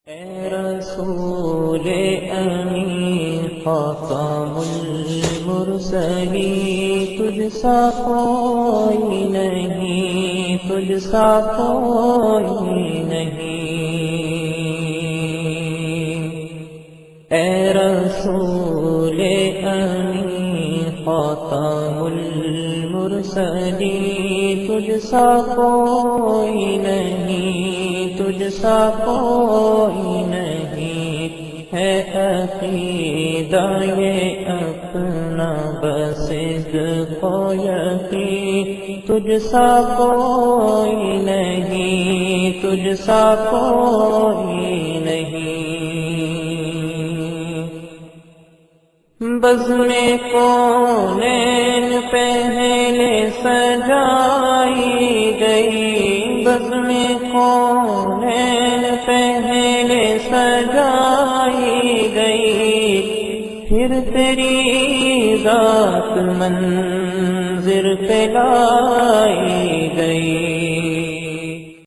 اے رسول امین خاتم المرسلین، تجھ سا کوئی نہیں، تجھ سا کوئی نہیں۔ اے رسول امین خاتم المرسلین، تجھ سا کوئی نہیں، تجھ سا کوئی نہیں۔ ہے عقیدہ یہ اپنا بس صدق و یقین، تجھ سا کوئی نہیں، تجھ سا کوئی نہیں۔ بزم کونین پہلے سجائی گئی، بزم کونین پہلے سجائی گئی، پھر تیری ذات منظر پہ لائی گئی،